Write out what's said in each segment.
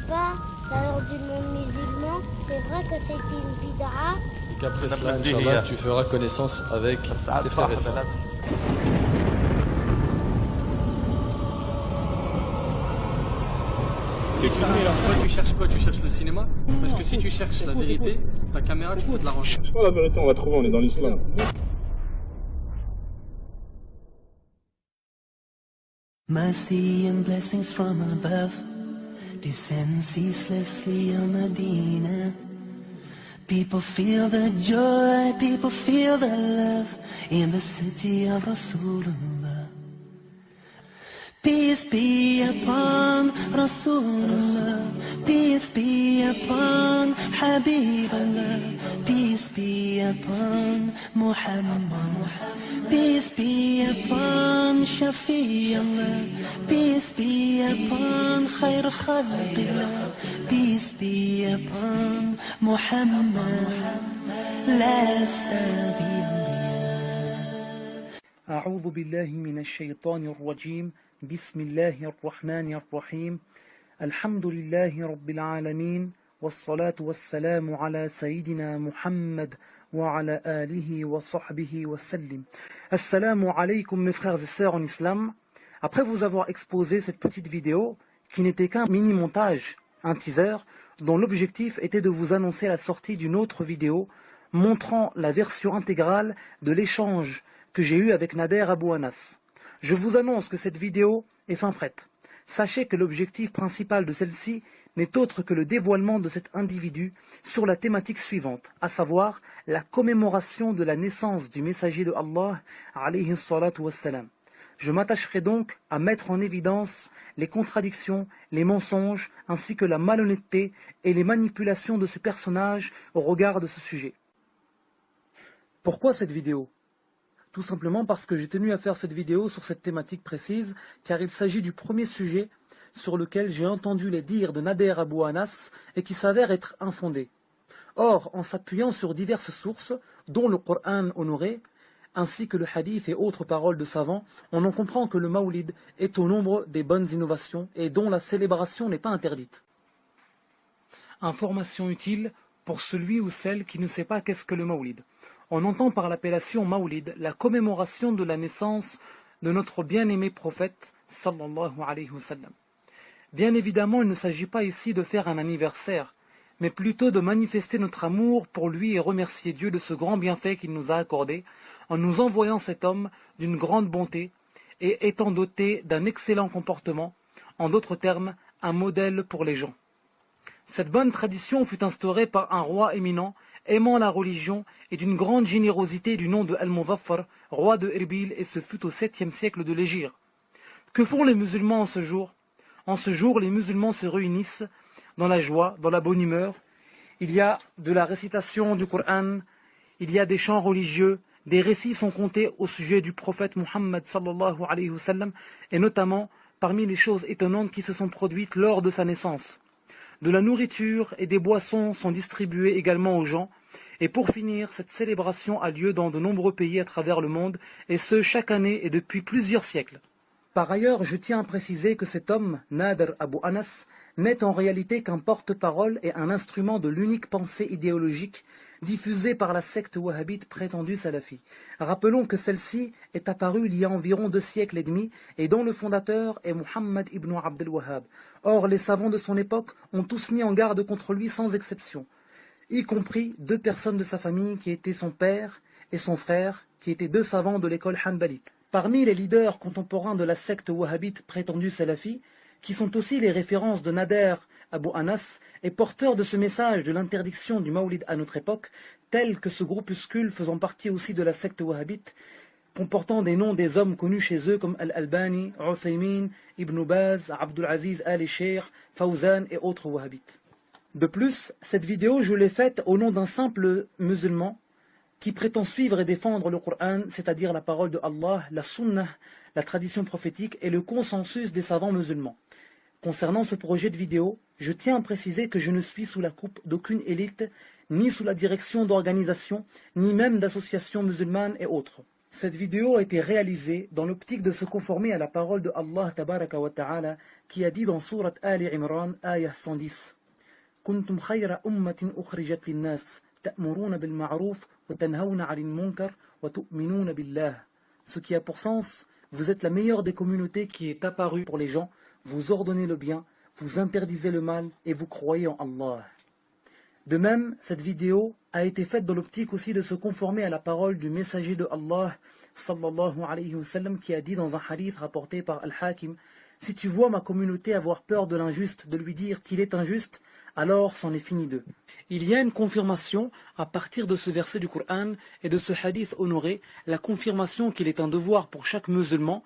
Papa, salon du monde musulman, c'est vrai que c'est une bid'a. Et qu'après cela, Inch'Allah, tu feras connaissance avec tes frères et sœurs. Si tu mets là, toi tu cherches quoi? Tu cherches le cinéma? Parce que si tu cherches la vérité, ta caméra tu peux te l'arranger. C'est pas la vérité, on va trouver, on est dans l'islam. Mercy and blessings from above descend ceaselessly on Medina. People feel the joy, people feel the love in the city of Rasulullah. Peace be upon Rasulullah, peace be upon Habiballah, peace be upon Muhammad, peace be upon Shafi'ullah, peace be upon Khair Khalqillah, peace be upon Muhammad, last of the Anbiya. أعوذ بالله من الشيطان الرجيم بسم الله الرحمن الرحيم الحمد لله رب العالمين والصلاة والسلام على سيدنا محمد وعلى آله وصحبه وسلم. Assalamu alaikum mes frères et sœurs en islam. Après vous avoir exposé cette petite vidéo qui n'était qu'un mini-montage, un teaser, dont l'objectif était de vous annoncer la sortie d'une autre vidéo montrant la version intégrale de l'échange que j'ai eu avec Nader Abou Anas. Je vous annonce que cette vidéo est fin prête. Sachez que l'objectif principal de celle-ci n'est autre que le dévoilement de cet individu sur la thématique suivante, à savoir la commémoration de la naissance du messager de Allah, alayhi salatu wassalam. Je m'attacherai donc à mettre en évidence les contradictions, les mensonges, ainsi que la malhonnêteté et les manipulations de ce personnage au regard de ce sujet. Pourquoi cette vidéo ? Tout simplement parce que j'ai tenu à faire cette vidéo sur cette thématique précise, car il s'agit du premier sujet sur lequel j'ai entendu les dires de Nader Abou Anas et qui s'avère être infondé. Or, en s'appuyant sur diverses sources, dont le Coran honoré, ainsi que le hadith et autres paroles de savants, on en comprend que le Mawlid est au nombre des bonnes innovations et dont la célébration n'est pas interdite. Information utile pour celui ou celle qui ne sait pas qu'est-ce que le Mawlid. On entend par l'appellation Mawlid la commémoration de la naissance de notre bien-aimé prophète sallallahu alayhi wa sallam. Bien évidemment, il ne s'agit pas ici de faire un anniversaire, mais plutôt de manifester notre amour pour lui et remercier Dieu de ce grand bienfait qu'il nous a accordé en nous envoyant cet homme d'une grande bonté et étant doté d'un excellent comportement, en d'autres termes, un modèle pour les gens. Cette bonne tradition fut instaurée par un roi éminent, aimant la religion et d'une grande générosité du nom de Al-Muzaffar, roi de Erbil, et ce fut au 7e siècle de l'Hégire. Que font les musulmans en ce jour? En ce jour, les musulmans se réunissent dans la joie, dans la bonne humeur. Il y a de la récitation du Coran, il y a des chants religieux, des récits sont contés au sujet du prophète Muhammad sallallahu alayhi wa sallam, et notamment parmi les choses étonnantes qui se sont produites lors de sa naissance. De la nourriture et des boissons sont distribuées également aux gens. Et pour finir, cette célébration a lieu dans de nombreux pays à travers le monde, et ce chaque année et depuis plusieurs siècles. Par ailleurs, je tiens à préciser que cet homme, Nader Abou Anas, n'est en réalité qu'un porte-parole et un instrument de l'unique pensée idéologique diffusée par la secte wahhabite prétendue salafi. Rappelons que celle-ci est apparue il y a environ 2 siècles et demi et dont le fondateur est Muhammad ibn Abdel Wahhab. Or, les savants de son époque ont tous mis en garde contre lui sans exception, y compris 2 personnes de sa famille qui étaient son père et son frère, qui étaient 2 savants de l'école hanbalite. Parmi les leaders contemporains de la secte wahhabite prétendue salafi, qui sont aussi les références de Nader Abou Anas et porteurs de ce message de l'interdiction du Mawlid à notre époque, tels que ce groupuscule faisant partie aussi de la secte wahhabite, comportant des noms des hommes connus chez eux comme Al-Albani, Uthaymin, Ibn Baz, Abdul Aziz Al-Sheikh, Fawzan et autres wahhabites. De plus, cette vidéo je l'ai faite au nom d'un simple musulman qui prétend suivre et défendre le Coran, c'est-à-dire la parole de Allah, la Sunnah, la tradition prophétique et le consensus des savants musulmans. Concernant ce projet de vidéo, je tiens à préciser que je ne suis sous la coupe d'aucune élite, ni sous la direction d'organisations, ni même d'associations musulmanes et autres. Cette vidéo a été réalisée dans l'optique de se conformer à la parole de Allah tabaraka wa ta'ala qui a dit dans sourate Ali Imran, ayah 110 كنتم خير أمة أخرجت للناس تأمرون بالمعروف وتنهون عن المنكر وتؤمنون بالله. Ce qui a pour sens, vous êtes la meilleure des communautés qui est apparue pour les gens, vous ordonnez le bien, vous interdisez le mal et vous croyez en Allah. De même, cette vidéo a été faite dans l'optique aussi de se conformer à la parole du messager de Allah sallallahu alayhi wa sallam qui a dit dans un hadith rapporté par Al-Hakim: si tu vois ma communauté avoir peur de l'injuste, de lui dire qu'il est injuste, alors c'en est fini d'eux. Il y a une confirmation à partir de ce verset du Coran et de ce hadith honoré, la confirmation qu'il est un devoir pour chaque musulman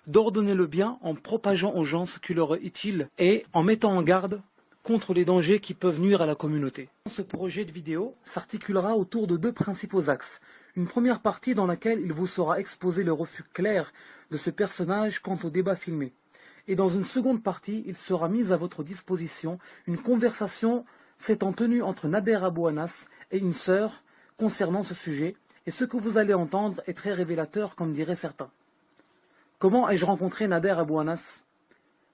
d'ordonner le bien en propageant aux gens ce qui leur est utile et en mettant en garde contre les dangers qui peuvent nuire à la communauté. Ce projet de vidéo s'articulera autour de deux principaux axes. Une première partie dans laquelle il vous sera exposé le refus clair de ce personnage quant au débat filmé. Et dans une seconde partie, il sera mis à votre disposition une conversation s'étant tenue entre Nader Abou Anas et une sœur concernant ce sujet, et ce que vous allez entendre est très révélateur comme diraient certains. Comment ai-je rencontré Nader Abou Anas?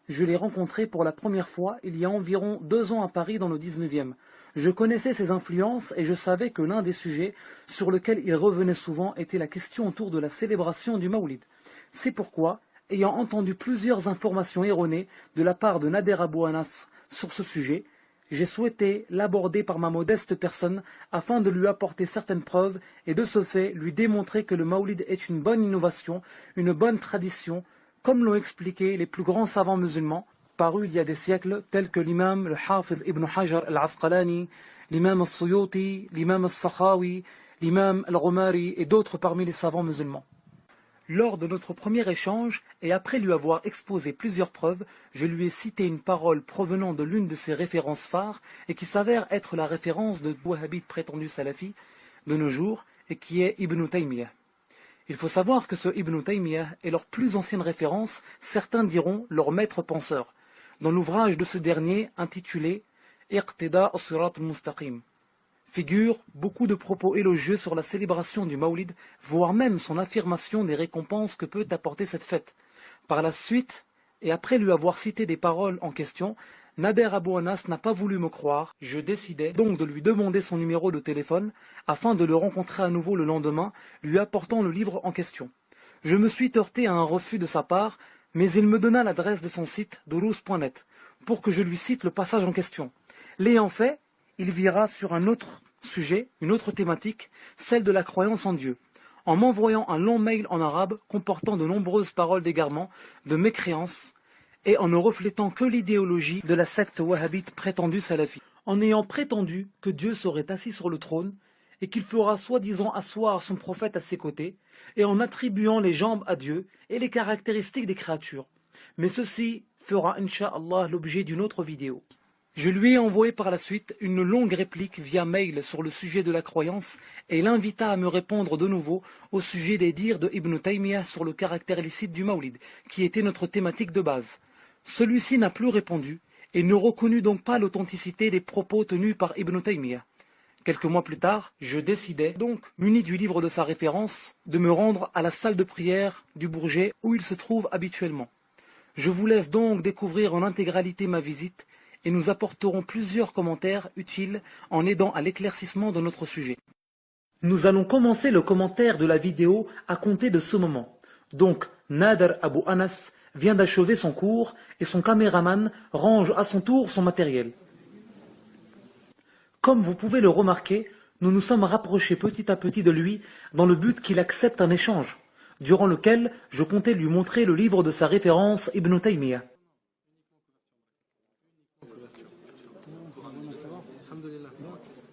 Je l'ai rencontré pour la première fois il y a environ 2 ans à Paris dans le 19e. Je connaissais ses influences et je savais que l'un des sujets sur lequel il revenait souvent était la question autour de la célébration du Mawlid. C'est pourquoi, ayant entendu plusieurs informations erronées de la part de Nader Abou Anas sur ce sujet, j'ai souhaité l'aborder par ma modeste personne afin de lui apporter certaines preuves et de ce fait lui démontrer que le Mawlid est une bonne innovation, une bonne tradition, comme l'ont expliqué les plus grands savants musulmans, parus il y a des siècles, tels que l'imam le Hafiz Ibn Hajar al-Asqalani, l'imam al-Suyuti, l'imam al-Sakhawi, l'imam al-Rumari et d'autres parmi les savants musulmans. Lors de notre premier échange, et après lui avoir exposé plusieurs preuves, je lui ai cité une parole provenant de l'une de ses références phares et qui s'avère être la référence de wahhabite prétendu salafi de nos jours et qui est Ibn Taymiyyah. Il faut savoir que ce Ibn Taymiyyah est leur plus ancienne référence, certains diront leur maître penseur, dans l'ouvrage de ce dernier intitulé Iqtida as-Sirat al-Mustaqim. Figure beaucoup de propos élogieux sur la célébration du Mawlid, voire même son affirmation des récompenses que peut apporter cette fête. Par la suite, et après lui avoir cité des paroles en question, Nader Abou Anas n'a pas voulu me croire. Je décidai donc de lui demander son numéro de téléphone afin de le rencontrer à nouveau le lendemain, lui apportant le livre en question. Je me suis heurté à un refus de sa part, mais il me donna l'adresse de son site durus.net pour que je lui cite le passage en question. L'ayant fait, il vira sur un autre sujet, une autre thématique, celle de la croyance en Dieu, en m'envoyant un long mail en arabe comportant de nombreuses paroles d'égarement, de mécréance, et en ne reflétant que l'idéologie de la secte wahhabite prétendue salafi. En ayant prétendu que Dieu serait assis sur le trône, et qu'il fera soi-disant asseoir son prophète à ses côtés, et en attribuant les jambes à Dieu et les caractéristiques des créatures. Mais ceci fera, incha'Allah, l'objet d'une autre vidéo. Je lui ai envoyé par la suite une longue réplique via mail sur le sujet de la croyance et l'invita à me répondre de nouveau au sujet des dires de Ibn Taymiyyah sur le caractère licite du Mawlid, qui était notre thématique de base. Celui-ci n'a plus répondu et ne reconnut donc pas l'authenticité des propos tenus par Ibn Taymiyyah. Quelques mois plus tard, je décidai donc, muni du livre de sa référence, de me rendre à la salle de prière du Bourget où il se trouve habituellement. Je vous laisse donc découvrir en intégralité ma visite et nous apporterons plusieurs commentaires utiles en aidant à l'éclaircissement de notre sujet. Nous allons commencer le commentaire de la vidéo à compter de ce moment. Donc, Nader Abou Anas vient d'achever son cours et son caméraman range à son tour son matériel. Comme vous pouvez le remarquer, nous nous sommes rapprochés petit à petit de lui dans le but qu'il accepte un échange, durant lequel je comptais lui montrer le livre de sa référence Ibn Taymiyyah.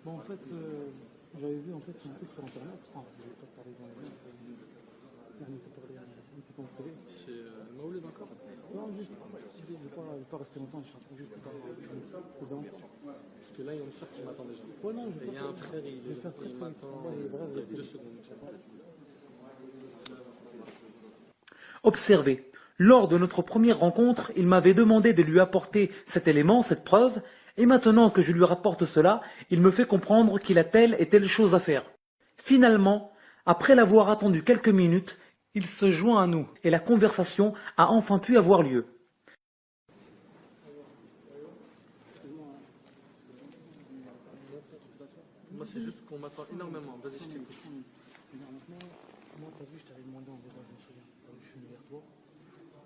Bon, en fait, j'avais vu un truc sur internet. C'est Mawlid encore? Non, juste, je vais pas rester longtemps, je suis juste Parce que là, il y a une soeur qui m'attend déjà. Ouais, non, Et il y a un frère, il m'attend il y a 2 secondes. Observez, lors de notre première rencontre, il m'avait demandé de lui apporter cet élément, cette preuve, et maintenant que je lui rapporte cela, il me fait comprendre qu'il a telle et telle chose à faire. Finalement, Après l'avoir attendu quelques minutes, il se joint à nous et la conversation a enfin pu avoir lieu. Moi, c'est juste qu'on m'attend énormément. Vas-y, je t'écoute. Moi, t'as vu, je t'avais demandé en débat, je me souviens. Je suis venu vers toi.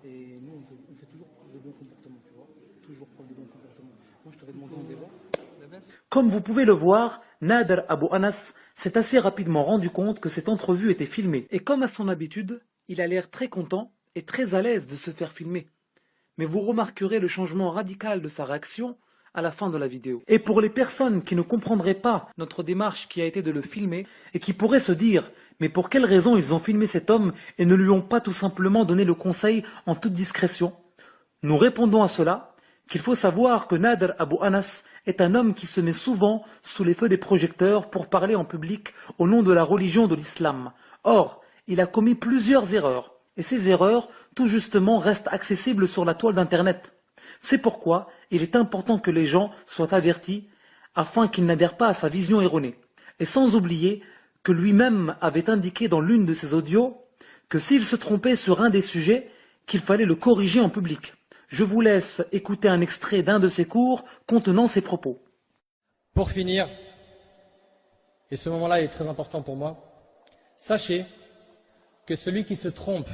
Et nous, on fait toujours preuve de bon comportement, tu vois. Toujours preuve de bon comportement. Moi, je t'avais demandé en débat. Comme vous pouvez le voir, Nader Abou Anas s'est assez rapidement rendu compte que cette entrevue était filmée. Et comme à son habitude, il a l'air très content et très à l'aise de se faire filmer. Mais vous remarquerez le changement radical de sa réaction à la fin de la vidéo. Et pour les personnes qui ne comprendraient pas notre démarche qui a été de le filmer et qui pourraient se dire « Mais pour quelle raison ils ont filmé cet homme et ne lui ont pas tout simplement donné le conseil en toute discrétion ?» Nous répondons à cela qu'il faut savoir que Nader Abou Anas est un homme qui se met souvent sous les feux des projecteurs pour parler en public au nom de la religion de l'islam. Or, il a commis plusieurs erreurs, et ces erreurs, tout justement, restent accessibles sur la toile d'Internet. C'est pourquoi il est important que les gens soient avertis afin qu'ils n'adhèrent pas à sa vision erronée. Et sans oublier que lui-même avait indiqué dans l'une de ses audios que s'il se trompait sur un des sujets, qu'il fallait le corriger en public. Je vous laisse écouter un extrait d'un de ses cours contenant ces propos. Pour finir, et ce moment-là est très important pour moi, sachez que celui qui se trompe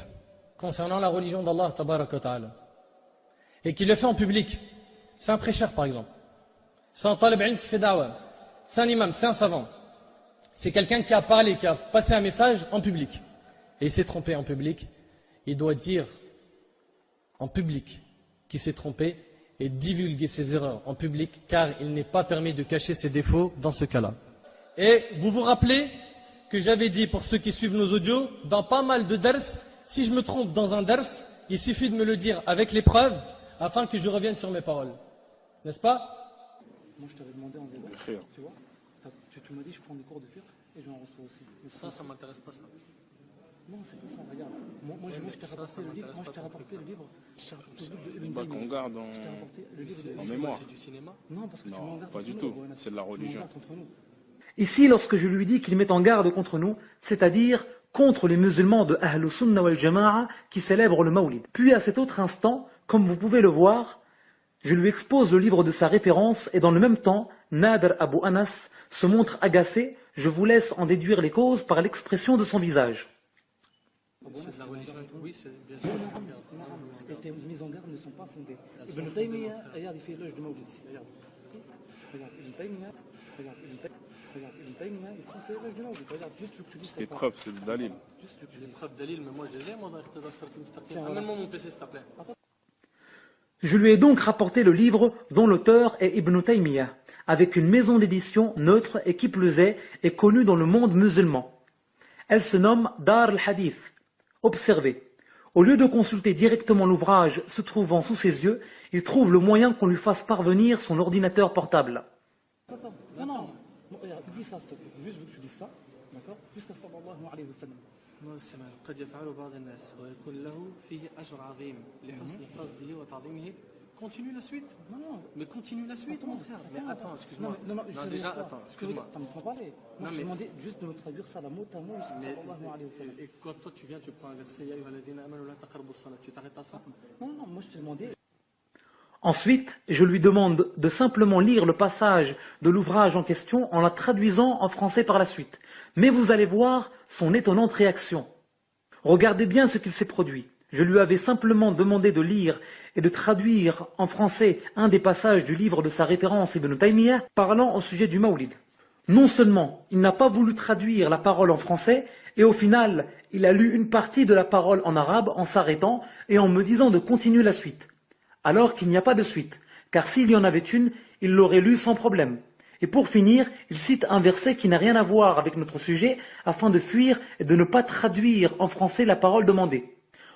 concernant la religion d'Allah tabaraka wa ta'ala et qui le fait en public, c'est un prêcheur par exemple, c'est un talib ilm qui fait da'wah, c'est un imam, c'est un savant, c'est quelqu'un qui a parlé, qui a passé un message en public et il s'est trompé en public, il doit dire en public qu'il s'est trompé et divulguer ses erreurs en public car il n'est pas permis de cacher ses défauts dans ce cas-là. Et vous vous rappelez que j'avais dit pour ceux qui suivent nos audios, dans pas mal de dars, si je me trompe dans un dars, il suffit de me le dire avec les preuves afin que je revienne sur mes paroles. N'est-ce pas? Moi, je t'avais demandé en débat, tu vois, tu m'as dit je prends des cours de fiqh et j'en reçois aussi. Ça m'intéresse pas, ça. Non, c'est pas ça, regarde. Moi, je t'ai rapporté le livre. Moi, je t'ai rapporté le livre. Bah, qu'on garde en mémoire. C'est du cinéma? Non, parce que tu Non, m'en gardes pas du contre tout. nous, C'est de la religion. Ici, lorsque je lui dis qu'il met en garde contre nous, c'est-à-dire contre les musulmans de Ahlus Sunnah wal Jama'a qui célèbrent le Mawlid. Puis à cet autre instant, comme vous pouvez le voir, je lui expose le livre de sa référence et dans le même temps, Nader Abou Anas se montre agacé. Je vous laisse en déduire les causes par l'expression de son visage. C'est de la religion. Oui, c'est bien sûr. Et tes mises en garde ne sont pas fondées. Ibn Taymiyyah, regarde, il fait l'éloge du Mawlid ici. Regarde, Ibn Taymiyyah, Ibn Taymiyyah, ici, il fait l'éloge du Mawlid. Regarde, juste ce que tu dis. C'est des preuves, c'est des dalil. J'ai des preuves dalil, mais moi je les ai, moi, dans Iqtada Siratal Mustaqim. Amène-moi mon PC, s'il te plaît. Je lui ai donc rapporté le livre dont l'auteur est Ibn Taymiyyah, avec une maison d'édition neutre et qui plus est connue dans le monde musulman. Elle se nomme Dar al-Hadith. Observez. Au lieu de consulter directement l'ouvrage se trouvant sous ses yeux, il trouve le moyen qu'on lui fasse parvenir son ordinateur portable. Attends, non, regarde, dis ça s'il te plaît. Juste, que tu dises ça, d'accord? Jusqu'à sallallahu alayhi wa sallam. قد يفعل بعض الناس ويكون له فيه أجر عظيم لحسن قصده وتعظيمه. Continue la suite. Non. Mais continue la suite, mon frère. Mais attends, excuse-moi. Non, déjà, attends, excuse-moi. Attends, mais sans parler. Moi, je te demandais juste de me traduire ça la mot à mot. Et quand toi tu viens, tu prends un verset, Ya ayyuhalladhina amanu la taqrabu as-salat, tu t'arrêtes à ça? Non, moi je te demandais. Ensuite, je lui demande de simplement lire le passage de l'ouvrage en question en la traduisant en français par la suite. Mais vous allez voir son étonnante réaction. Regardez bien ce qu'il s'est produit. Je lui avais simplement demandé de lire et de traduire en français un des passages du livre de sa référence Ibn Taymiyyah parlant au sujet du Mawlid. Non seulement il n'a pas voulu traduire la parole en français, et au final, il a lu une partie de la parole en arabe en s'arrêtant et en me disant de continuer la suite. Alors qu'il n'y a pas de suite, car s'il y en avait une, il l'aurait lu sans problème. Et pour finir, il cite un verset qui n'a rien à voir avec notre sujet afin de fuir et de ne pas traduire en français la parole demandée.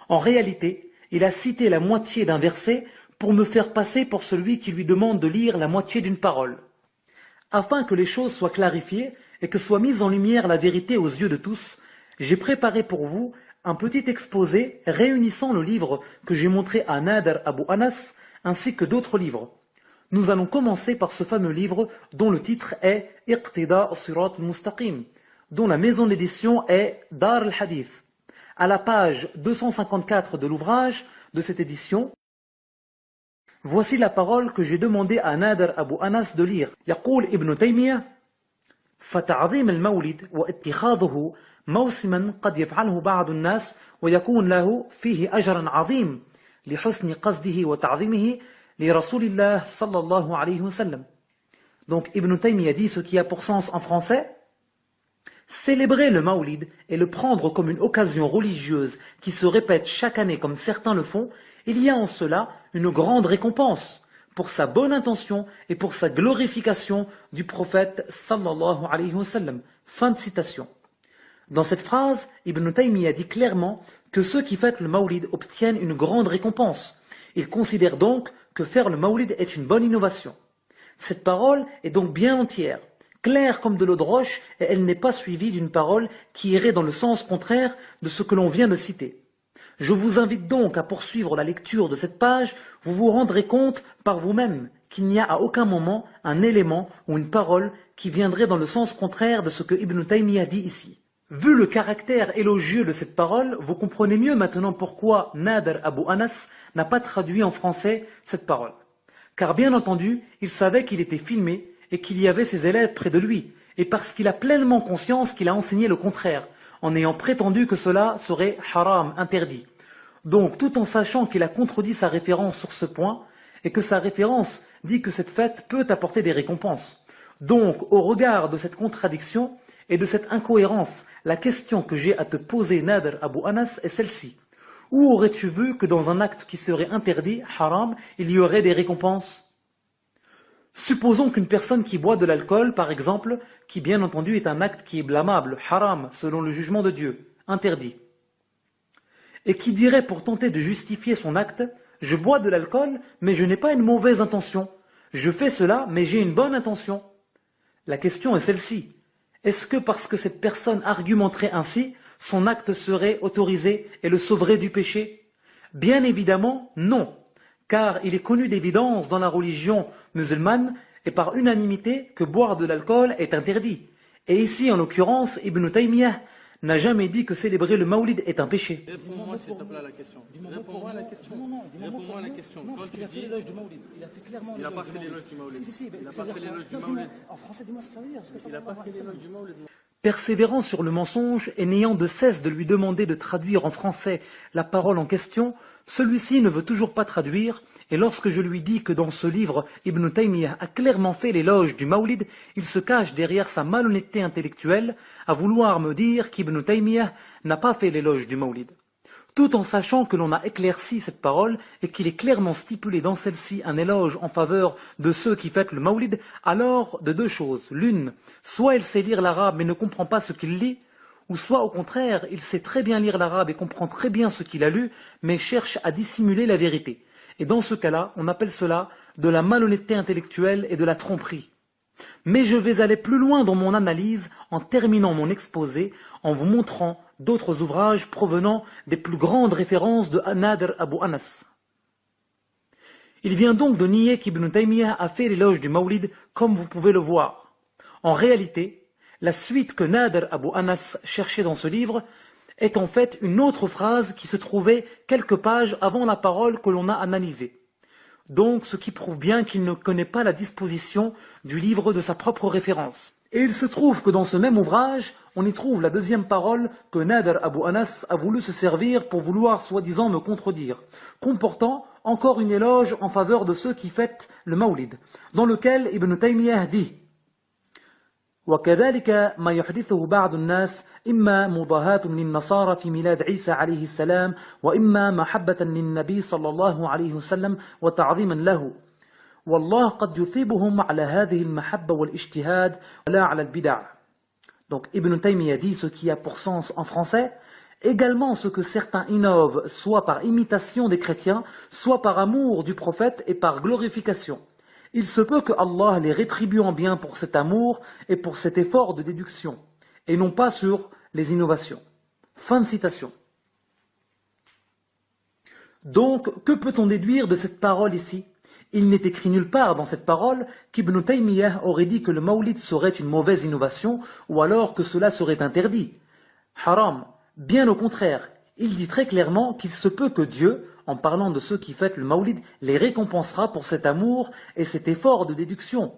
En réalité, il a cité la moitié d'un verset pour me faire passer pour celui qui lui demande de lire la moitié d'une parole. Afin que les choses soient clarifiées et que soit mise en lumière la vérité aux yeux de tous, j'ai préparé pour vous un petit exposé réunissant le livre que j'ai montré à Nader Abou Anas ainsi que d'autres livres. Nous allons commencer par ce fameux livre dont le titre est Iqtida as-Sirat al-Mustaqim, dont la maison d'édition est Dar al-Hadith. À la page 254 de l'ouvrage de cette édition, voici la parole que j'ai demandé à Nader Abu Anas de lire. يقول ابن تيمية فتعظيم المولد واتخاذه موسما قد يفعله بعض الناس ويكون له فيه أجر عظيم لحسن قصده وتعظيمه لرسول الله صلى الله عليه وسلم. Donc Ibn Taymiyyah dit ce qui a pour sens en français: célébrer le Mawlid et le prendre comme une occasion religieuse qui se répète chaque année comme certains le font, il y a en cela une grande récompense pour sa bonne intention et pour sa glorification du prophète sallallahu alayhi wa sallam. Fin de citation. Dans cette phrase, Ibn Taymiyyah dit clairement que ceux qui fêtent le Mawlid obtiennent une grande récompense. Il considère donc que faire le Mawlid est une bonne innovation. Cette parole est donc bien entière, claire comme de l'eau de roche, et elle n'est pas suivie d'une parole qui irait dans le sens contraire de ce que l'on vient de citer. Je vous invite donc à poursuivre la lecture de cette page, vous vous rendrez compte par vous-même qu'il n'y a à aucun moment un élément ou une parole qui viendrait dans le sens contraire de ce que Ibn Taymiyyah dit ici. Vu le caractère élogieux de cette parole, vous comprenez mieux maintenant pourquoi Nader Abu Anas n'a pas traduit en français cette parole. Car bien entendu, il savait qu'il était filmé et qu'il y avait ses élèves près de lui, et parce qu'il a pleinement conscience qu'il a enseigné le contraire, en ayant prétendu que cela serait haram, interdit. Donc, tout en sachant qu'il a contredit sa référence sur ce point, et que sa référence dit que cette fête peut apporter des récompenses. Donc, au regard de cette contradiction et de cette incohérence, la question que j'ai à te poser, Nader Abu Anas, est celle-ci. Où aurais-tu vu que dans un acte qui serait interdit, haram, il y aurait des récompenses? Supposons qu'une personne qui boit de l'alcool, par exemple, qui bien entendu est un acte qui est blâmable, haram, selon le jugement de Dieu, interdit, et qui dirait pour tenter de justifier son acte: je bois de l'alcool, mais je n'ai pas une mauvaise intention. Je fais cela, mais j'ai une bonne intention. La question est celle-ci. Est-ce que parce que cette personne argumenterait ainsi, son acte serait autorisé et le sauverait du péché? Bien évidemment, non, car il est connu d'évidence dans la religion musulmane et par unanimité que boire de l'alcool est interdit. Et ici, en l'occurrence, Ibn Taymiyyah n'a jamais dit que célébrer le Mawlid est un péché. Réponds-moi s'il te plaît à la question. Réponds-moi à la question. Réponds-moi à la question. Quand tu dis... Il n'a pas fait l'éloge du Mawlid. Il n'a pas fait l'éloge du Mawlid. En français, dis-moi ce que ça veut dire. Il n'a pas fait l'éloge du Mawlid. Persévérant sur le mensonge et n'ayant de cesse de lui demander de traduire en français la parole en question, celui-ci ne veut toujours pas traduire, et lorsque je lui dis que dans ce livre, Ibn Taymiyyah a clairement fait l'éloge du Mawlid, il se cache derrière sa malhonnêteté intellectuelle à vouloir me dire qu'Ibn Taymiyyah n'a pas fait l'éloge du Mawlid. Tout en sachant que l'on a éclairci cette parole et qu'il est clairement stipulé dans celle-ci un éloge en faveur de ceux qui fêtent le Mawlid, alors de deux choses. L'une, soit il sait lire l'arabe mais ne comprend pas ce qu'il lit, ou soit au contraire, il sait très bien lire l'arabe et comprend très bien ce qu'il a lu, mais cherche à dissimuler la vérité. Et dans ce cas-là, on appelle cela de la malhonnêteté intellectuelle et de la tromperie. Mais je vais aller plus loin dans mon analyse en terminant mon exposé, en vous montrant d'autres ouvrages provenant des plus grandes références de Nader Abu Anas. Il vient donc de nier qu'Ibn Taymiyyah a fait l'éloge du Mawlid, comme vous pouvez le voir. En réalité, la suite que Nader Abu Anas cherchait dans ce livre est en fait une autre phrase qui se trouvait quelques pages avant la parole que l'on a analysée. Donc, ce qui prouve bien qu'il ne connaît pas la disposition du livre de sa propre référence. Et il se trouve que dans ce même ouvrage, on y trouve la deuxième parole que Nader Abu Anas a voulu se servir pour vouloir soi-disant me contredire, comportant encore une éloge en faveur de ceux qui fêtent le Mawlid, dans lequel Ibn Taymiyyah dit: وكذلك ما يحدثه بعض الناس إما مضاهاة للنصارى في ميلاد عيسى عليه السلام وإما محبة للنبي صلى الله عليه وسلم وتعظيما له والله قد يثيبهم على هذه المحبة والاجتهاد ولا على البدع. Donc Ibn Taymiyyah dit ce qui a pour sens en français: également ce que certains innovent, soit par imitation des chrétiens, soit par amour du prophète et par glorification. Il se peut que Allah les rétribue en bien pour cet amour et pour cet effort de déduction, et non pas sur les innovations. Fin de citation. Donc, que peut-on déduire de cette parole ici? Il n'est écrit nulle part dans cette parole qu'Ibn Taymiyyah aurait dit que le Mawlid serait une mauvaise innovation ou alors que cela serait interdit. Haram, bien au contraire, il dit très clairement qu'il se peut que Dieu, en parlant de ceux qui fêtent le Mawlid, les récompensera pour cet amour et cet effort de déduction.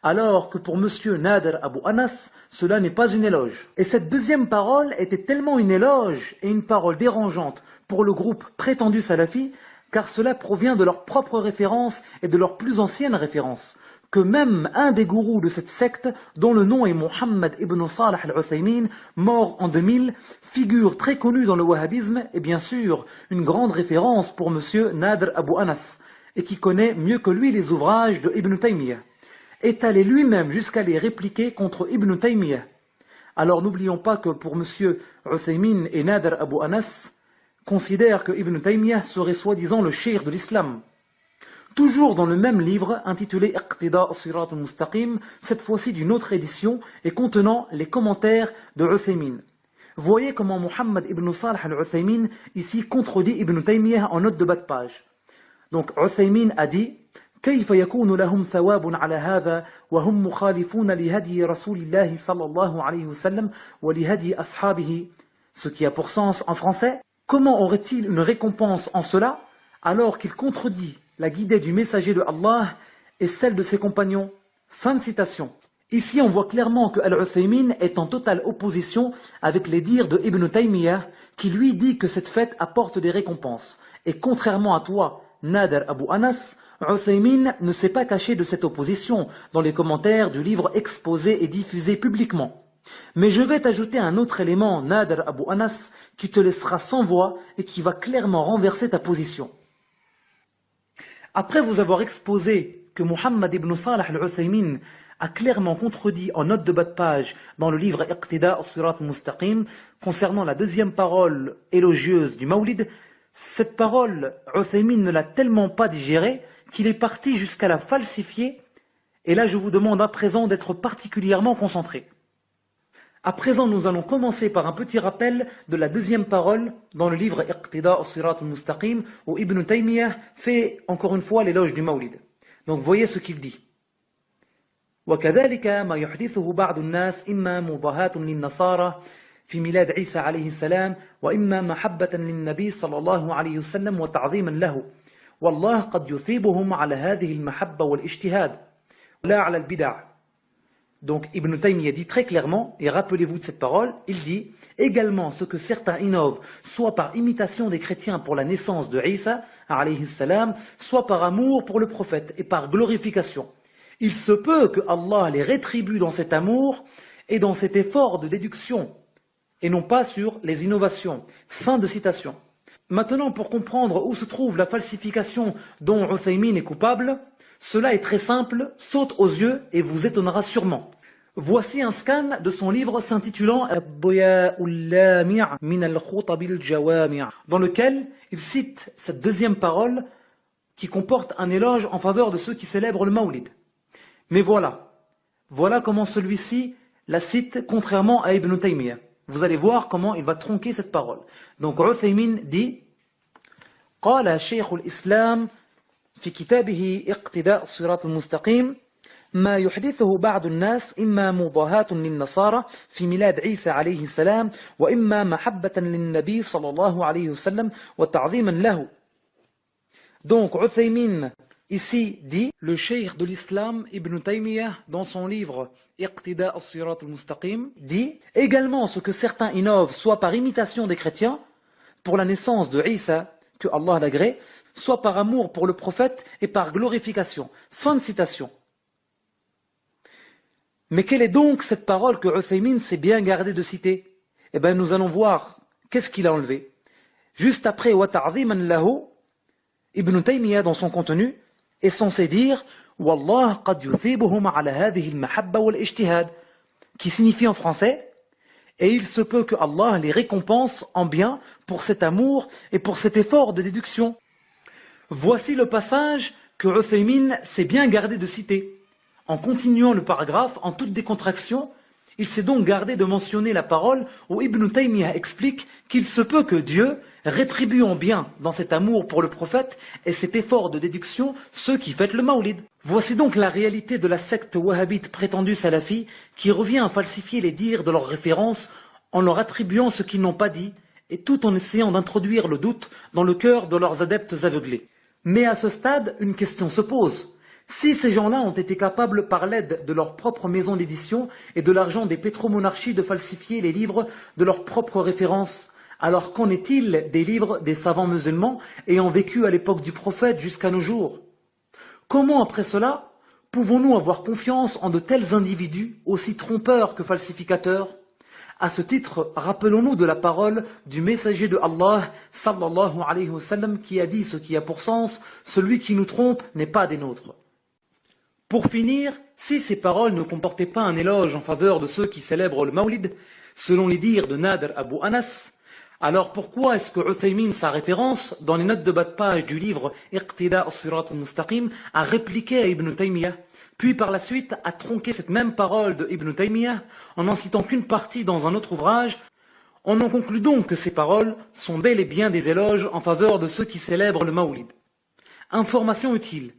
Alors que pour monsieur Nader Abu Anas, cela n'est pas une éloge. Et cette deuxième parole était tellement une éloge et une parole dérangeante pour le groupe prétendu salafi, car cela provient de leurs propres références et de leurs plus anciennes références, que même un des gourous de cette secte, dont le nom est Mohammed ibn Salah al-Uthaymin, mort en 2000, figure très connu dans le wahhabisme et bien sûr une grande référence pour monsieur Nader Abu Anas, et qui connaît mieux que lui les ouvrages de Ibn Taymiyyah, est allé lui-même jusqu'à les répliquer contre Ibn Taymiyyah. Alors n'oublions pas que pour monsieur Uthaymin et Nader Abu Anas, considère que Ibn Taymiyyah serait soi-disant le cheikh de l'islam. Toujours dans le même livre intitulé Iqtida as-Sirat al-Mustaqim, cette fois-ci d'une autre édition et contenant les commentaires de Uthaymin. Voyez comment Mohammed ibn Salah al-Uthaymin ici contredit Ibn Taymiyyah en note de bas de page. Donc Uthaymin a dit كيف يكون لهم ثواب على هذا وهم مخالفون لهدي رسول الله صلى الله عليه وسلم ولهدي أصحابه. Ce qui a pour sens en français, comment aurait-il une récompense en cela alors qu'il contredit la guidée du messager de Allah et celle de ses compagnons? Fin de citation. Ici on voit clairement que Al-Uthaymin est en totale opposition avec les dires de Ibn Taymiyyah qui lui dit que cette fête apporte des récompenses. Et contrairement à toi, Nader Abu Anas, Uthaymin ne s'est pas caché de cette opposition dans les commentaires du livre exposé et diffusé publiquement. Mais je vais t'ajouter un autre élément, Nader Abu Anas, qui te laissera sans voix et qui va clairement renverser ta position. Après vous avoir exposé que Mohammed ibn Salah al-Uthaymin a clairement contredit en note de bas de page dans le livre Iqtida as-Sirat al-Mustaqim concernant la deuxième parole élogieuse du Mawlid, cette parole, Uthaymin ne l'a tellement pas digérée qu'il est parti jusqu'à la falsifier, et là je vous demande à présent d'être particulièrement concentré. À présent nous allons commencer par un petit rappel de la deuxième parole dans le livre Iqtida as-Sirat al-Mustaqim où Ibn Taymiyyah fait encore une fois l'éloge du Mawlid. Donc voyez ce qu'il dit. وكذلك ما يحدثه بعض الناس إما مضاهاة للنصارى في ميلاد عيسى عليه السلام وإما محبة للنبي صلى الله عليه وسلم وتعظيما له والله قد يثيبهم على هذه المحبة والاجتهاد لا على البدع. Donc Ibn Taymiyyah dit très clairement, et rappelez-vous de cette parole, il dit également ce que certains innovent, soit par imitation des chrétiens pour la naissance de Isa, alayhi salam, soit par amour pour le prophète et par glorification. Il se peut que Allah les rétribue dans cet amour et dans cet effort de déduction, et non pas sur les innovations. Fin de citation. Maintenant, pour comprendre où se trouve la falsification dont Uthaymin est coupable, cela est très simple, saute aux yeux et vous étonnera sûrement. Voici un scan de son livre s'intitulant dans lequel il cite cette deuxième parole qui comporte un éloge en faveur de ceux qui célèbrent le Mawlid. Mais voilà comment celui-ci la cite contrairement à Ibn Taymiyyah. Vous allez voir comment il va tronquer cette parole. Donc Uthaymin dit قال شيخ الإسلام في كتابه اقتداء الصراط المستقيم ما يحدثه بعض الناس إما مضاهاة للنصارى في ميلاد عيسى عليه السلام وإما محبة للنبي صلى الله عليه وسلم وتعظيما له. Donc Uthaymin ici dit, le cheikh de l'islam Ibn Taymiyyah dans son livre Iqtida as-Sirat al-Mustaqim dit également ce que certains innovent soit par imitation des chrétiens pour la naissance de Isa, que Allah l'agrée, soit par amour pour le prophète et par glorification. Fin de citation. Mais quelle est donc cette parole que Uthaymin s'est bien gardé de citer? Eh bien nous allons voir qu'est-ce qu'il a enlevé. Juste après wa ta'ziman lahu, Ibn Taymiyyah dans son contenu est censé dire Wallah qad yuthibuhum ala hadhihi al-mahabba wal-ijtihad, qui signifie en français et il se peut que Allah les récompense en bien pour cet amour et pour cet effort de déduction. Voici le passage que Uthaymin s'est bien gardé de citer. En continuant le paragraphe en toute décontraction, Il s'est donc gardé de mentionner la parole où Ibn Taymiyyah explique qu'il se peut que Dieu rétribue en bien dans cet amour pour le prophète et cet effort de déduction ceux qui fêtent le Mawlid. Voici donc la réalité de la secte wahhabite prétendue salafi qui revient à falsifier les dires de leurs références en leur attribuant ce qu'ils n'ont pas dit et tout en essayant d'introduire le doute dans le cœur de leurs adeptes aveuglés. Mais à ce stade, une question se pose. Si ces gens-là ont été capables, par l'aide de leur propre maison d'édition et de l'argent des pétromonarchies, de falsifier les livres de leurs propres références, alors qu'en est-il des livres des savants musulmans ayant vécu à l'époque du prophète jusqu'à nos jours? Comment, après cela, pouvons-nous avoir confiance en de tels individus, aussi trompeurs que falsificateurs? À ce titre, rappelons-nous de la parole du messager de Allah, sallallahu alayhi wa sallam, qui a dit ce qui a pour sens, celui qui nous trompe n'est pas des nôtres. Pour finir, si ces paroles ne comportaient pas un éloge en faveur de ceux qui célèbrent le Mawlid, selon les dires de Nader Abu Anas, alors pourquoi est-ce que Uthaymin, sa référence, dans les notes de bas de page du livre Iqtida as-Sirat al-Mustaqim, a répliqué à Ibn Taymiyyah, puis par la suite a tronqué cette même parole de Ibn Taymiyyah en n'en citant qu'une partie dans un autre ouvrage? On en conclut donc que ces paroles sont bel et bien des éloges en faveur de ceux qui célèbrent le Mawlid. Information utile.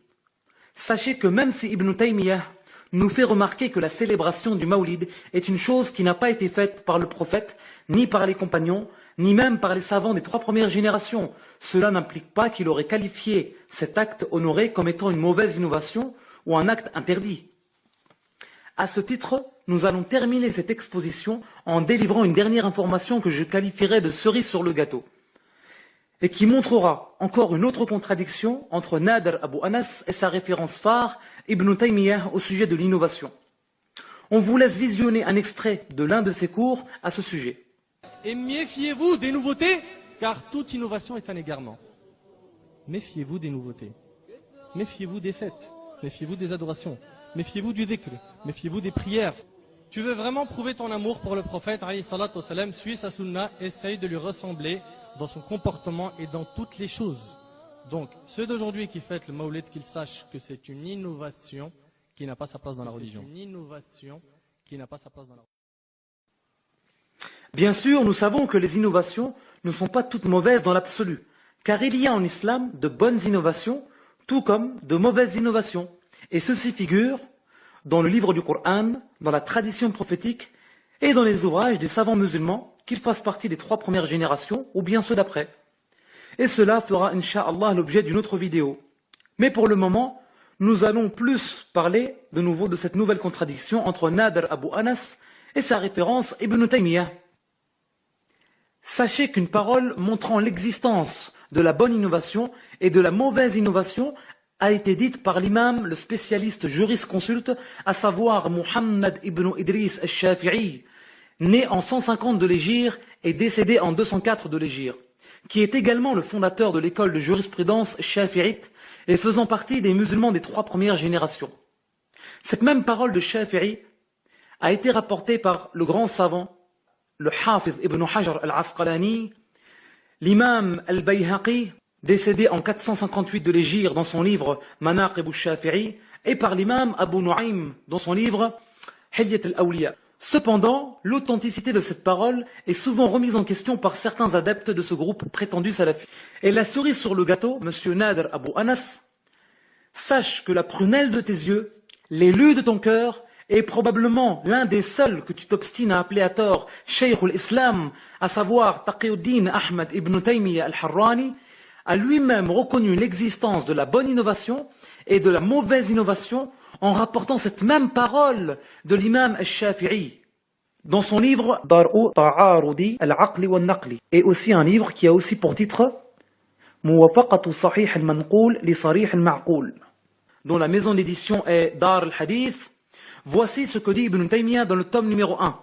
Sachez que même si Ibn Taymiyyah nous fait remarquer que la célébration du Mawlid est une chose qui n'a pas été faite par le prophète, ni par les compagnons, ni même par les savants des 3 premières générations, cela n'implique pas qu'il aurait qualifié cet acte honoré comme étant une mauvaise innovation ou un acte interdit. À ce titre, nous allons terminer cette exposition en délivrant une dernière information que je qualifierais de cerise sur le gâteau, et qui montrera encore une autre contradiction entre Nader Abu Anas et sa référence phare, Ibn Taymiyyah, au sujet de l'innovation. On vous laisse visionner un extrait de l'un de ses cours à ce sujet. Et méfiez-vous des nouveautés, car toute innovation est un égarement. Méfiez-vous des nouveautés. Méfiez-vous des fêtes. Méfiez-vous des adorations. Méfiez-vous du dhikr. Méfiez-vous des prières. Tu veux vraiment prouver ton amour pour le prophète, alayhi salatu wassalam, suis sa sunna, essaye de lui ressembler dans son comportement et dans toutes les choses. Donc, ceux d'aujourd'hui qui fêtent le Mawlid, qu'ils sachent que c'est une innovation qui n'a pas sa place dans la religion. C'est une innovation qui n'a pas sa place dans la religion. Bien sûr, nous savons que les innovations ne sont pas toutes mauvaises dans l'absolu, car il y a en islam de bonnes innovations, tout comme de mauvaises innovations. Et ceci figure dans le livre du Coran, dans la tradition prophétique et dans les ouvrages des savants musulmans, qu'ils fassent partie des 3 premières générations ou bien ceux d'après. Et cela fera, incha'Allah, l'objet d'une autre vidéo. Mais pour le moment, nous allons plus parler de nouveau de cette nouvelle contradiction entre Nader Abu Anas et sa référence Ibn Taymiyyah. Sachez qu'une parole montrant l'existence de la bonne innovation et de la mauvaise innovation a été dite par l'imam, le spécialiste jurisconsulte, à savoir Muhammad ibn Idris al-Shafi'i, né en 150 de l'Hégire et décédé en 204 de l'Hégire, qui est également le fondateur de l'école de jurisprudence shafi'ite et faisant partie des musulmans des 3 premières générations. Cette même parole de Shafi'i a été rapportée par le grand savant, le Hafiz ibn Hajar al-Asqalani, l'imam al-Bayhaqi, décédé en 458 de l'Hégire dans son livre Manaqib al-Shafi'i, et par l'imam Abu Nu'aym dans son livre Hilyat al-Awliya. Cependant, l'authenticité de cette parole est souvent remise en question par certains adeptes de ce groupe prétendu salafi. Et la cerise sur le gâteau, monsieur Nader Abu Anas, sache que la prunelle de tes yeux, l'élu de ton cœur, est probablement l'un des seuls que tu t'obstines à appeler à tort Shaykh al-Islam, à savoir Taqiyuddin Ahmad ibn Taymiyyah al-Harrani, a lui-même reconnu l'existence de la bonne innovation et de la mauvaise innovation en rapportant cette même parole de l'imam al-Shafi'i dans son livre Dar'u Ta'arudi al-Aqli wal-Naqli, et aussi un livre qui a aussi pour titre Muwafaqatu Sahih al-Manqul li Sarih al-Ma'qul, dont la maison d'édition est Dar al-Hadith. Voici ce que dit Ibn Taymiyyah dans le tome numéro 1.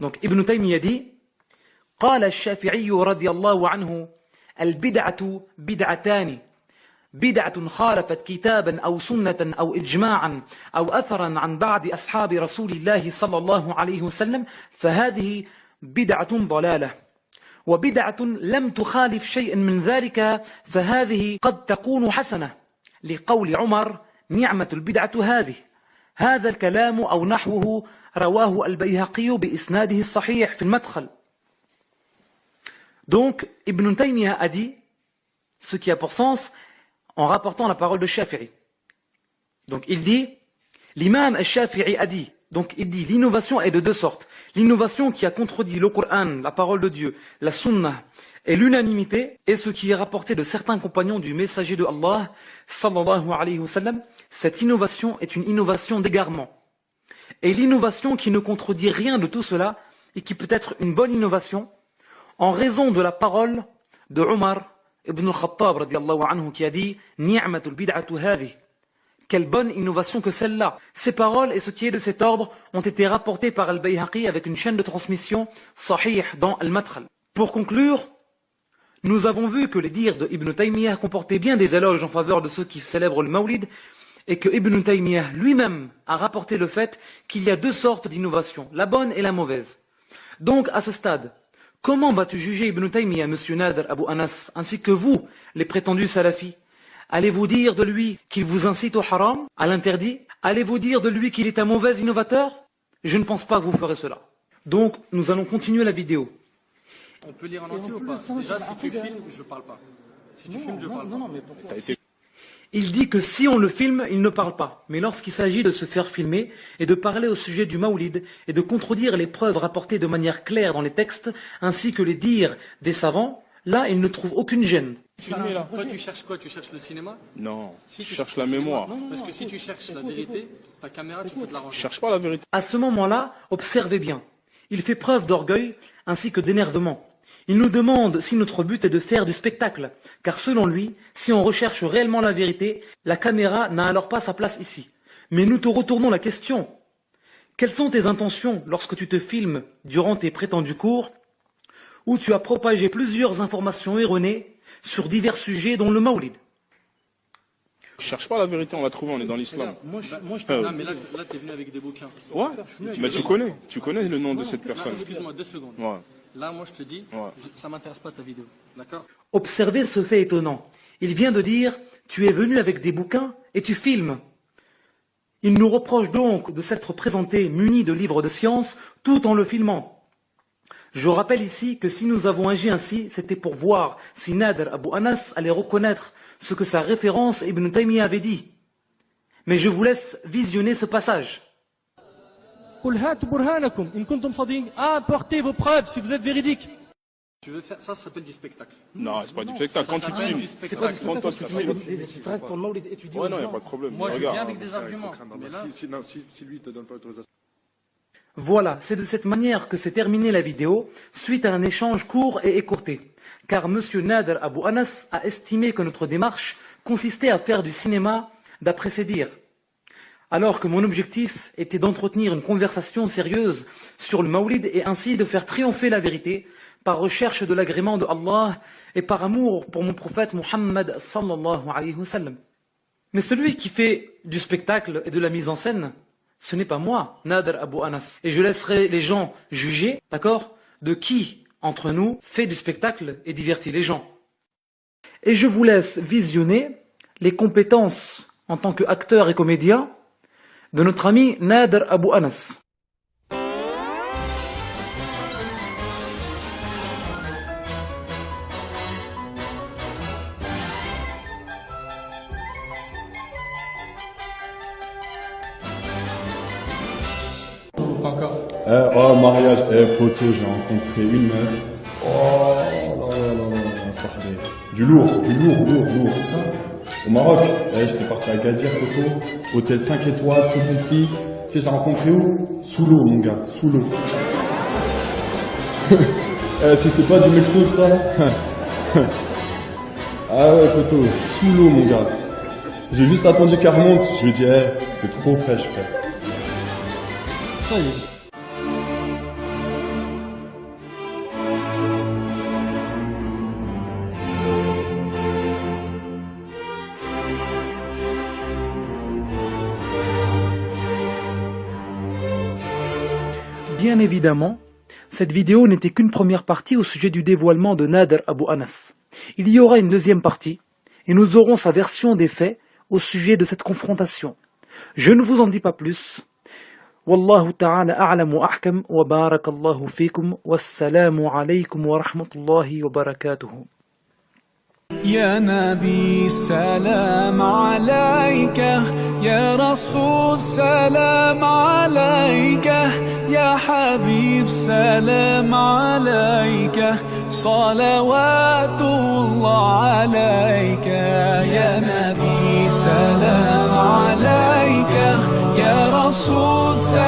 Donc Ibn Taymiyyah dit قال الشافعي رضي الله عنه البدعة بدعتان بدعة خالفت كتابا أو سنة أو إجماعا أو أثرا عن بعض أصحاب رسول الله صلى الله عليه وسلم فهذه بدعة ضلالة وبدعة لم تخالف شيئا من ذلك فهذه قد تكون حسنة لقول عمر نعمة البدعة هذا الكلام أو نحوه رواه البيهقي بإسناده الصحيح في المدخل. Donc, Ibn Taymiyyah a dit ce qui a pour sens en rapportant la parole de Shafi'i. Donc, il dit, l'imam al-Shafi'i a dit, donc il dit, l'innovation est de deux sortes. L'innovation qui a contredit le Coran, la parole de Dieu, la Sunnah et l'unanimité, et ce qui est rapporté de certains compagnons du messager de Allah, sallallahu alayhi wa sallam, cette innovation est une innovation d'égarement. Et l'innovation qui ne contredit rien de tout cela, et qui peut être une bonne innovation, en raison de la parole de Omar ibn al-Khattab radiallahu anhu qui a dit « Ni'matul bid'atu hadhi » Quelle bonne innovation que celle-là. Ces paroles et ce qui est de cet ordre ont été rapportés par Al-Bayhaqi avec une chaîne de transmission sahih dans Al-Madkhal. Pour conclure, nous avons vu que les dires de Ibn Taymiyyah comportaient bien des éloges en faveur de ceux qui célèbrent le Mawlid et que Ibn Taymiyyah lui-même a rapporté le fait qu'il y a deux sortes d'innovation, la bonne et la mauvaise. Donc à ce stade, comment vas-tu juger Ibn Taymiyyah, Monsieur Nader Abu Anas, ainsi que vous, les prétendus salafis? Allez-vous dire de lui qu'il vous incite au haram, à l'interdit? Allez-vous dire de lui qu'il est un mauvais innovateur? Je ne pense pas que vous ferez cela. Donc, nous allons continuer la vidéo. On peut lire en entier ou pas? Déjà, si tu filmes, je parle pas. Si tu filmes, je parle pas. Il dit que si on le filme, il ne parle pas. Mais lorsqu'il s'agit de se faire filmer et de parler au sujet du Mawlid et de contredire les preuves rapportées de manière claire dans les textes, ainsi que les dires des savants, là, il ne trouve aucune gêne. Toi, tu cherches quoi? Tu cherches le cinéma? Non, Si je tu cherche cherches la le mémoire. cinéma, parce que si tu cherches la vérité, ta caméra, tu peux te la Je ranger. cherche pas la vérité. À ce moment-là, observez bien. Il fait preuve d'orgueil ainsi que d'énervement. Il nous demande si notre but est de faire du spectacle, car selon lui, si on recherche réellement la vérité, la caméra n'a alors pas sa place ici. Mais nous te retournons la question. Quelles sont tes intentions lorsque tu te filmes durant tes prétendus cours, où tu as propagé plusieurs informations erronées sur divers sujets dont le Mawlid? Je cherche pas la vérité, on va trouver, on est dans l'islam. Moi, je mais là, t'es venu avec des bouquins. Ouais, mais tu connais le nom de cette personne. Excuse-moi, 2 secondes. Ouais. Là, moi, je te dis, ça m'intéresse pas ta vidéo. D'accord? Observez ce fait étonnant. Il vient de dire « Tu es venu avec des bouquins et tu filmes ». Il nous reproche donc de s'être présenté muni de livres de science tout en le filmant. Je rappelle ici que si nous avons agi ainsi, c'était pour voir si Nader Abu Anas allait reconnaître ce que sa référence Ibn Taymiyyah avait dit. Mais je vous laisse visionner ce passage. Apportez vos preuves si vous êtes véridique. Tu veux faire ça, ça s'appelle du spectacle. Non, c'est pas du spectacle. Quand tu te filmes, quand toi tu te filmes. Ouais, non, il n'y a pas de problème. Moi, je Regarde. viens avec des arguments. Mais là, Si lui te donne pas l'autorisation. Voilà, c'est de cette manière que s'est terminée la vidéo, suite à un échange court et écourté. Car M. Nader Abu Anas a estimé que notre démarche consistait à faire du cinéma d'après ses dires. Alors que mon objectif était d'entretenir une conversation sérieuse sur le Mawlid et ainsi de faire triompher la vérité par recherche de l'agrément de Allah et par amour pour mon prophète Muhammad sallallahu alayhi wa sallam. Mais celui qui fait du spectacle et de la mise en scène, ce n'est pas moi, Nader Abu Anas. Et je laisserai les gens juger, d'accord, de qui entre nous fait du spectacle et divertit les gens. Et je vous laisse visionner les compétences en tant qu'acteur et comédien de notre ami Nader Abu Anas. Pas encore. Oh, mariage, photo, j'ai rencontré une meuf. Oh, là, ça fait du lourd, ça. Au Maroc, j'étais parti à Gadir, photo, hôtel 5 étoiles, tout compris. Tu sais, je l'ai rencontré où? Sous l'eau, mon gars, sous l'eau. Si c'est pas du mektoub, ça, là. Ah ouais, photo, sous l'eau, mon gars. J'ai juste attendu qu'elle remonte, je lui ai dit, t'es trop fraîche, frère. Bien évidemment, cette vidéo n'était qu'une première partie au sujet du dévoilement de Nader Abu Anas. Il y aura une deuxième partie, et nous aurons sa version des faits au sujet de cette confrontation. Je ne vous en dis pas plus. Wallahu ta'ala a'lam wa ahkam wa barakallahu fikum wassalamu alaykum wa rahmatullahi wa barakatuhu. يا نبي سلام عليك يا رسول سلام عليك يا حبيب سلام عليك صلوات الله عليك يا نبي سلام عليك يا رسول سلام